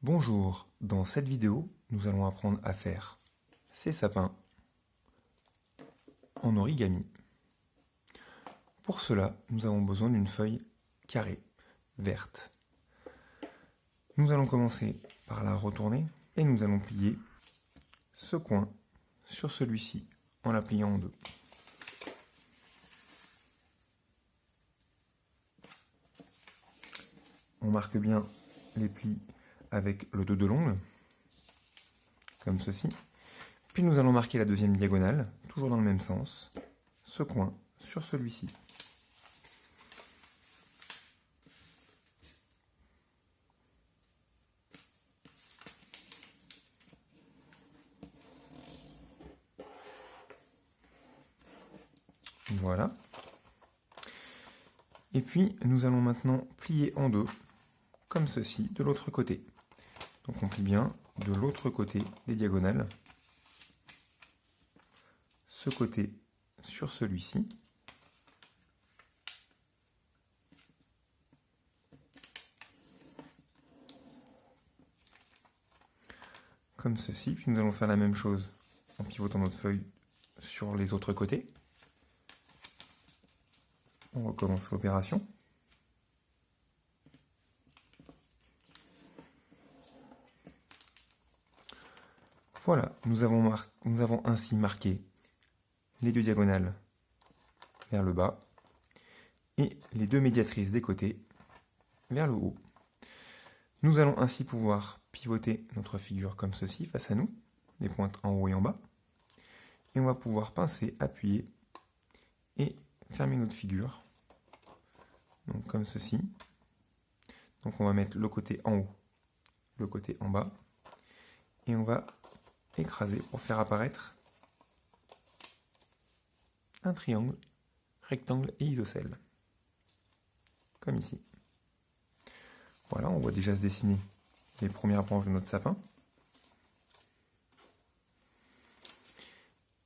Bonjour, dans cette vidéo, nous allons apprendre à faire ces sapins en origami. Pour cela, nous avons besoin d'une feuille carrée, verte. Nous allons commencer par la retourner et nous allons plier ce coin sur celui-ci en la pliant en deux. On marque bien les plis avec le dos de l'ongle, comme ceci. Puis nous allons marquer la deuxième diagonale, toujours dans le même sens, ce coin sur celui-ci. Voilà. Et puis nous allons maintenant plier en deux, comme ceci, de l'autre côté. Donc on plie bien de l'autre côté des diagonales, ce côté sur celui-ci. Comme ceci, puis nous allons faire la même chose en pivotant notre feuille sur les autres côtés. On recommence l'opération. Voilà, nous avons ainsi marqué les deux diagonales vers le bas et les deux médiatrices des côtés vers le haut. Nous allons ainsi pouvoir pivoter notre figure comme ceci face à nous, les pointes en haut et en bas. Et on va pouvoir pincer, appuyer et fermer notre figure. Donc comme ceci. Donc on va mettre le côté en haut, le côté en bas. Et on va écraser pour faire apparaître un triangle, rectangle et isocèle. Comme ici. Voilà, on voit déjà se dessiner les premières branches de notre sapin.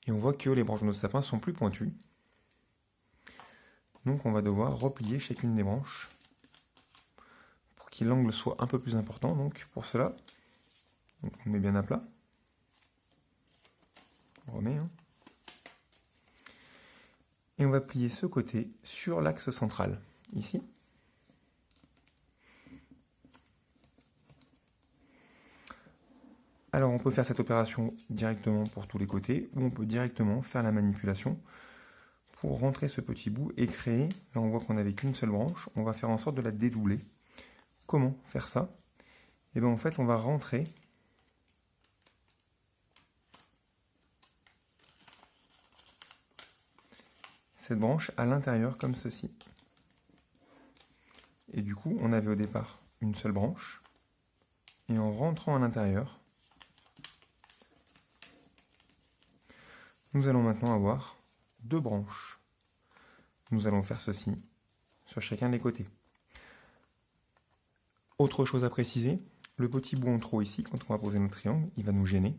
Et on voit que les branches de notre sapin sont plus pointues. Donc on va devoir replier chacune des branches pour que l'angle soit un peu plus important. Donc pour cela, on met bien à plat. On remet. Et on va plier ce côté sur l'axe central, ici. Alors on peut faire cette opération directement pour tous les côtés, ou on peut directement faire la manipulation pour rentrer ce petit bout et créer, là on voit qu'on n'avait qu'une seule branche, on va faire en sorte de la dédoubler. Comment faire ça? Et bien en fait on va rentrer cette branche à l'intérieur comme ceci. Et du coup on avait au départ une seule branche, et en rentrant à l'intérieur, nous allons maintenant avoir deux branches. Nous allons faire ceci sur chacun des côtés. Autre chose à préciser, le petit bout en trop ici, quand on va poser notre triangle, il va nous gêner.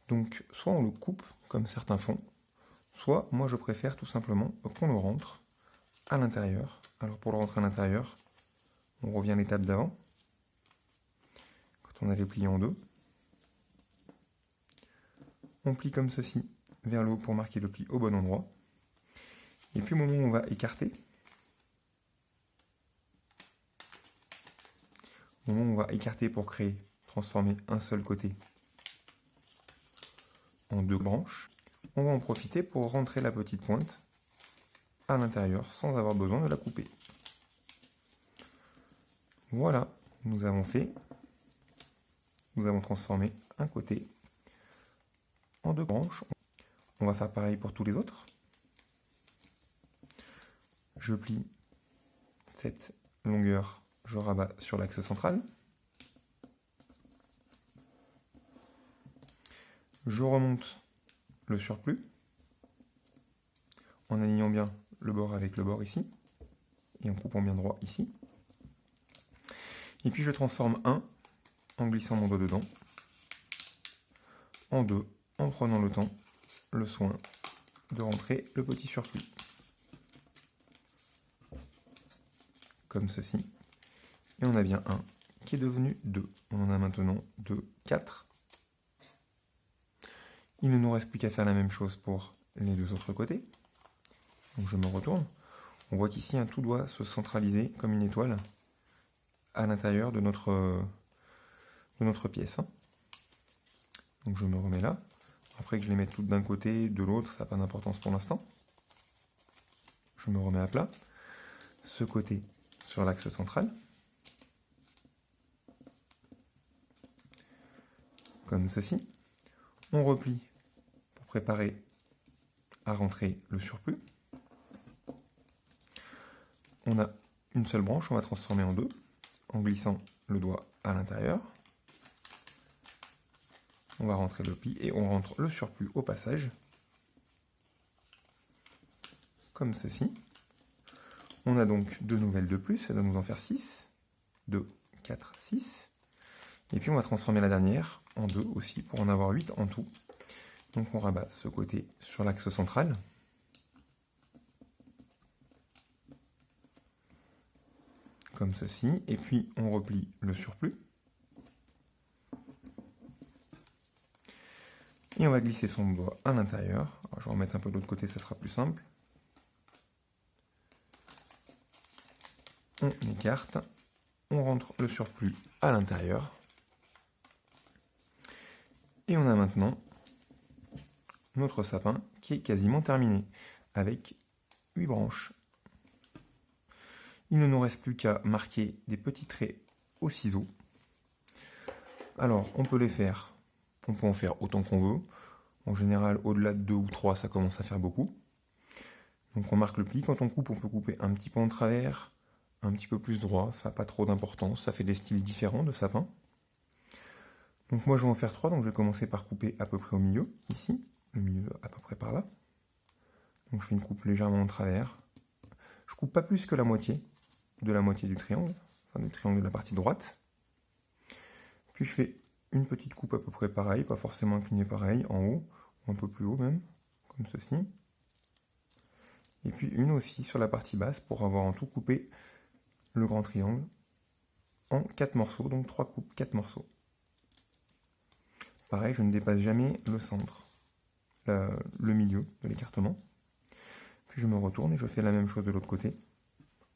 Donc soit on le coupe, comme certains font, soit moi je préfère tout simplement qu'on le rentre à l'intérieur. Alors pour le rentrer à l'intérieur, on revient à l'étape d'avant, quand on avait plié en deux. On plie comme ceci vers le haut pour marquer le pli au bon endroit. Et puis au moment où on va écarter, pour créer, transformer un seul côté en deux branches, on va en profiter pour rentrer la petite pointe à l'intérieur sans avoir besoin de la couper. Voilà, nous avons transformé un côté en deux branches. On va faire pareil pour tous les autres. Je plie cette longueur, je rabats sur l'axe central. Je remonte le surplus en alignant bien le bord avec le bord ici et en coupant bien droit ici. Et puis je transforme un en glissant mon doigt dedans, en deux en prenant le temps, le soin de rentrer le petit surplus. Comme ceci. Et on a bien un qui est devenu 2. On en a maintenant 2, 4. Il ne nous reste plus qu'à faire la même chose pour les deux autres côtés. Donc je me retourne. On voit qu'ici, tout doit se centraliser comme une étoile à l'intérieur de notre pièce. Donc je me remets là. Après que je les mette toutes d'un côté, de l'autre, ça n'a pas d'importance pour l'instant. Je me remets à plat. Ce côté sur l'axe central. Comme ceci. On replie pour préparer à rentrer le surplus. On a une seule branche, on va transformer en deux, en glissant le doigt à l'intérieur. On va rentrer le pli et on rentre le surplus au passage. Comme ceci. On a donc deux nouvelles de plus, ça doit nous en faire 6. 2, 4, 6. Et puis on va transformer la dernière en 2 aussi pour en avoir 8 en tout. Donc on rabat ce côté sur l'axe central. Comme ceci. Et puis on replie le surplus. Et on va glisser son doigt à l'intérieur. Je vais en remettre un peu de l'autre côté, ça sera plus simple. On écarte. On rentre le surplus à l'intérieur. Et on a maintenant notre sapin qui est quasiment terminé, avec 8 branches. Il ne nous reste plus qu'à marquer des petits traits au ciseau. Alors, on peut en faire autant qu'on veut. En général, au-delà de 2 ou 3, ça commence à faire beaucoup. Donc on marque le pli. Quand on coupe, on peut couper un petit peu en travers, un petit peu plus droit. Ça n'a pas trop d'importance. Ça fait des styles différents de sapin. Donc moi, je vais en faire 3. Donc je vais commencer par couper à peu près au milieu, ici. Le milieu à peu près par là. Donc je fais une coupe légèrement en travers. Je coupe pas plus que la moitié de la moitié du triangle, enfin du triangle de la partie droite. Puis je fais une petite coupe à peu près pareille, pas forcément inclinée pareil, en haut, ou un peu plus haut même, comme ceci. Et puis une aussi sur la partie basse pour avoir en tout coupé le grand triangle en 4 morceaux, donc 3 coupes, 4 morceaux. Pareil, je ne dépasse jamais le centre, le milieu de l'écartement. Puis je me retourne et je fais la même chose de l'autre côté.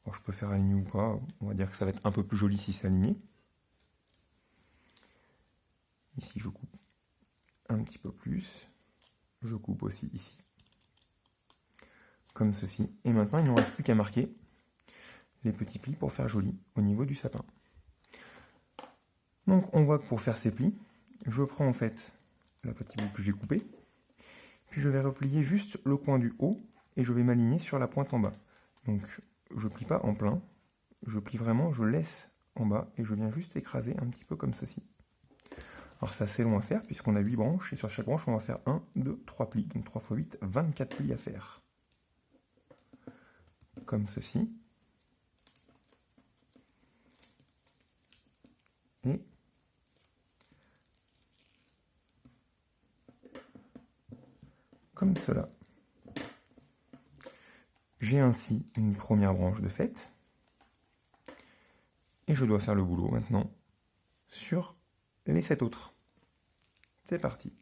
Alors, je peux faire aligner ou pas, on va dire que ça va être un peu plus joli si c'est aligné. Ici je coupe un petit peu plus, je coupe aussi ici, comme ceci. Et maintenant il ne nous reste plus qu'à marquer les petits plis pour faire joli au niveau du sapin. Donc on voit que pour faire ces plis, je prends en fait la petite bout que j'ai coupée, puis je vais replier juste le coin du haut et je vais m'aligner sur la pointe en bas. Donc je plie pas en plein, je plie vraiment, je laisse en bas et je viens juste écraser un petit peu comme ceci. Alors c'est assez long à faire puisqu'on a 8 branches et sur chaque branche on va faire 1, 2, 3 plis. Donc 3 x 8, 24 plis à faire. Comme ceci. Et comme cela. J'ai ainsi une première branche de fait. Et je dois faire le boulot maintenant sur les 7 autres. C'est parti.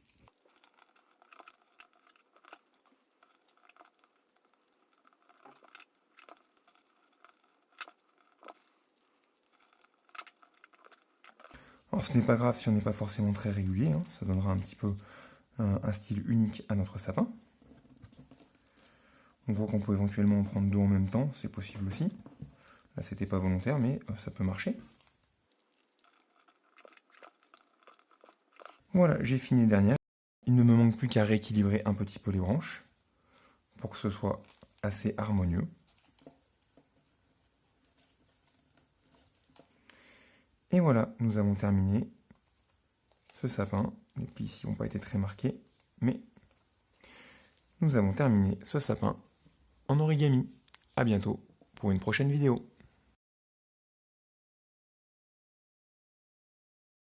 Alors ce n'est pas grave si on n'est pas forcément très régulier, hein. Ça donnera un petit peu un style unique à notre sapin. On voit qu'on peut éventuellement en prendre 2 en même temps, c'est possible aussi. Là c'était pas volontaire mais ça peut marcher. Voilà, j'ai fini les dernières. Il ne me manque plus qu'à rééquilibrer un petit peu les branches pour que ce soit assez harmonieux. Et voilà, nous avons terminé ce sapin. Les plis ici n'ont pas été très marqués, mais nous avons terminé ce sapin en origami. À bientôt pour une prochaine vidéo.